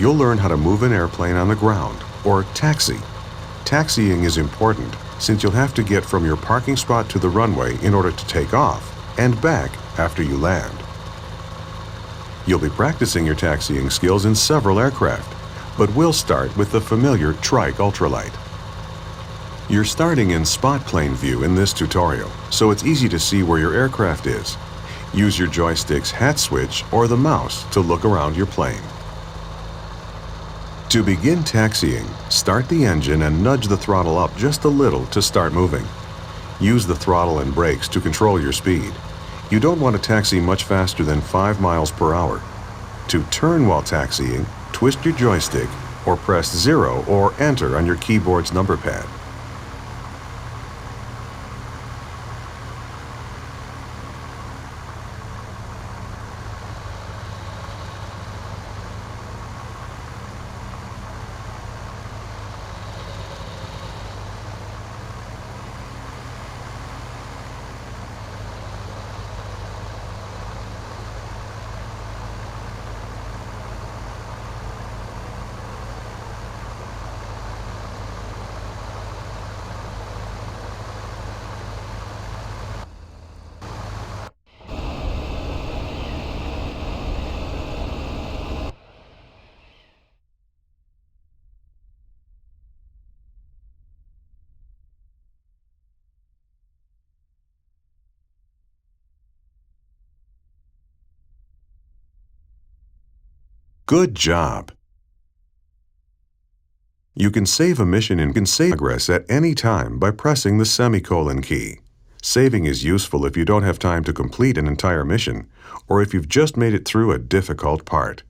you'll learn how to move an airplane on the ground, or taxi. Taxiing is important since you'll have to get from your parking spot to the runway in order to take off and back after you land. You'll be practicing your taxiing skills in several aircraft, but we'll start with the familiar trike ultralight. You're starting in spot plane view in this tutorial, so it's easy to see where your aircraft is. Use your joystick's hat switch or the mouse to look around your plane. To begin taxiing, start the engine and nudge the throttle up just a little to start moving. Use the throttle and brakes to control your speed. You don't want to taxi much faster than 5 miles per hour. To turn while taxiing, twist your joystick or press 0 or enter on your keyboard's number pad. Good job! You can save a mission in progress at any time by pressing the semicolon key. Saving is useful if you don't have time to complete an entire mission, or if you've just made it through a difficult part.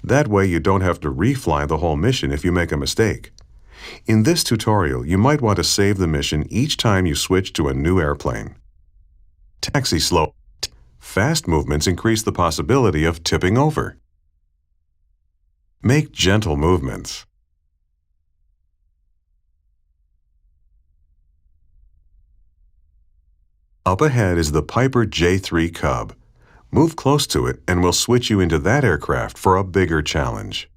That way you don't have to refly the whole mission if you make a mistake. In this tutorial, you might want to save the mission each time you switch to a new airplane. Taxi slow. Fast movements increase the possibility of tipping over. Make gentle movements. Up ahead is the Piper J3 Cub. Move close to it and we'll switch you into that aircraft for a bigger challenge.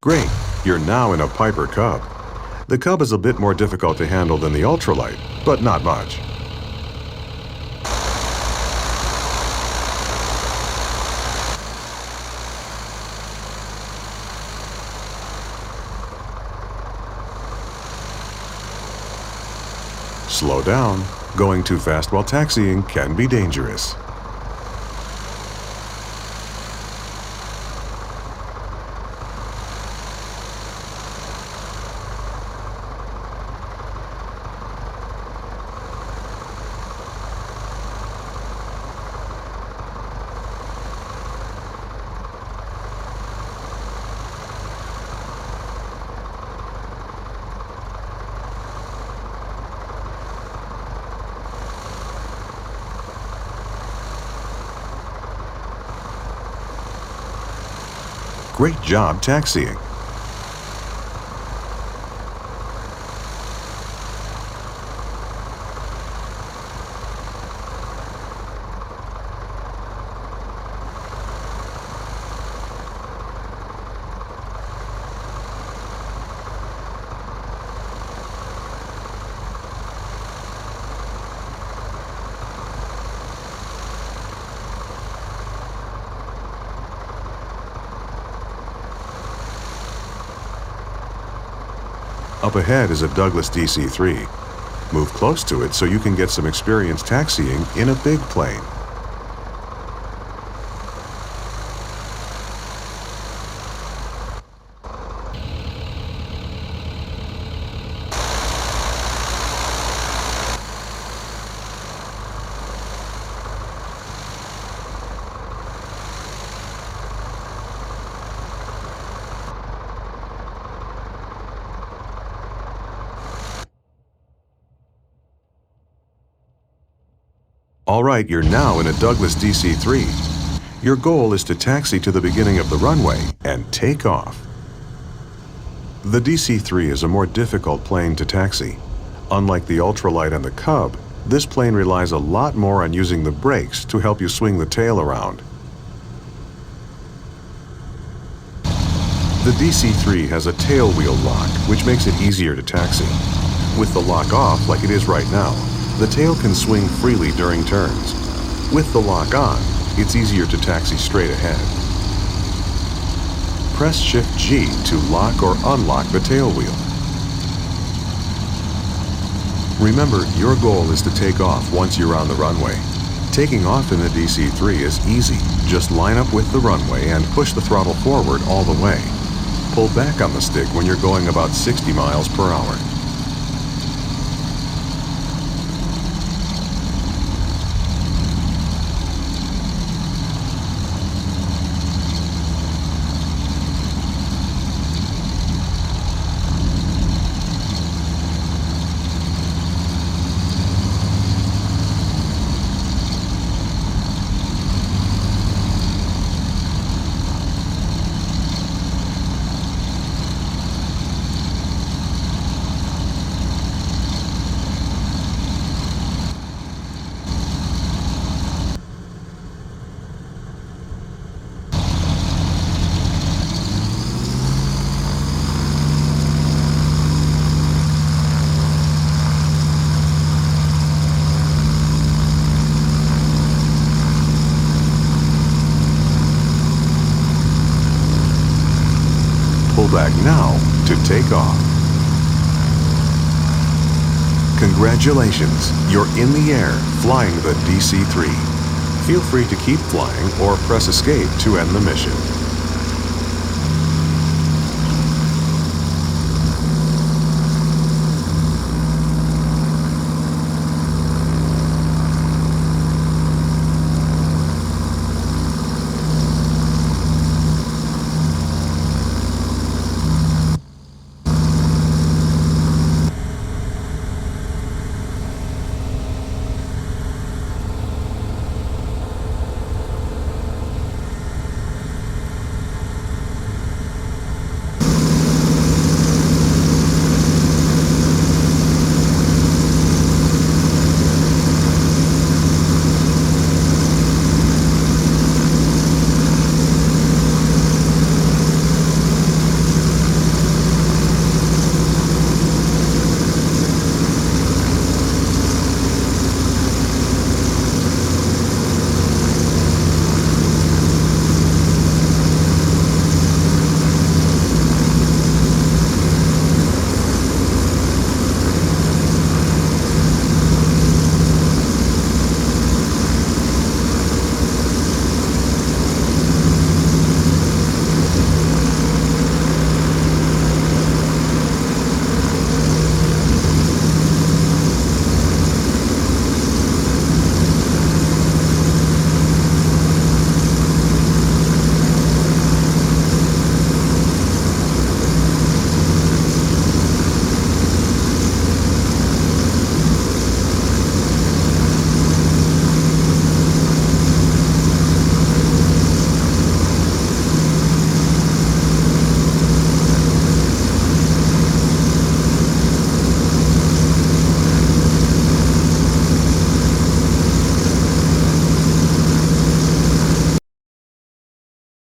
Great! You're now in a Piper Cub. The Cub is a bit more difficult to handle than the ultralight, but not much. Slow down. Going too fast while taxiing can be dangerous. Great job taxiing. Up ahead is a Douglas DC-3. Move close to it so you can get some experience taxiing in a big plane. All right, you're now in a Douglas DC-3. Your goal is to taxi to the beginning of the runway and take off. The DC-3 is a more difficult plane to taxi. Unlike the ultralight and the Cub, this plane relies a lot more on using the brakes to help you swing the tail around. The DC-3 has a tail wheel lock, which makes it easier to taxi. With the lock off, like it is right now, the tail can swing freely during turns. With the lock on, it's easier to taxi straight ahead. Press Shift-G to lock or unlock the tail wheel. Remember, your goal is to take off once you're on the runway. Taking off in the DC-3 is easy. Just line up with the runway and push the throttle forward all the way. Pull back on the stick when you're going about 60 miles per hour. Pull back now to take off. Congratulations, you're in the air flying the DC-3. Feel free to keep flying or press escape to end the mission.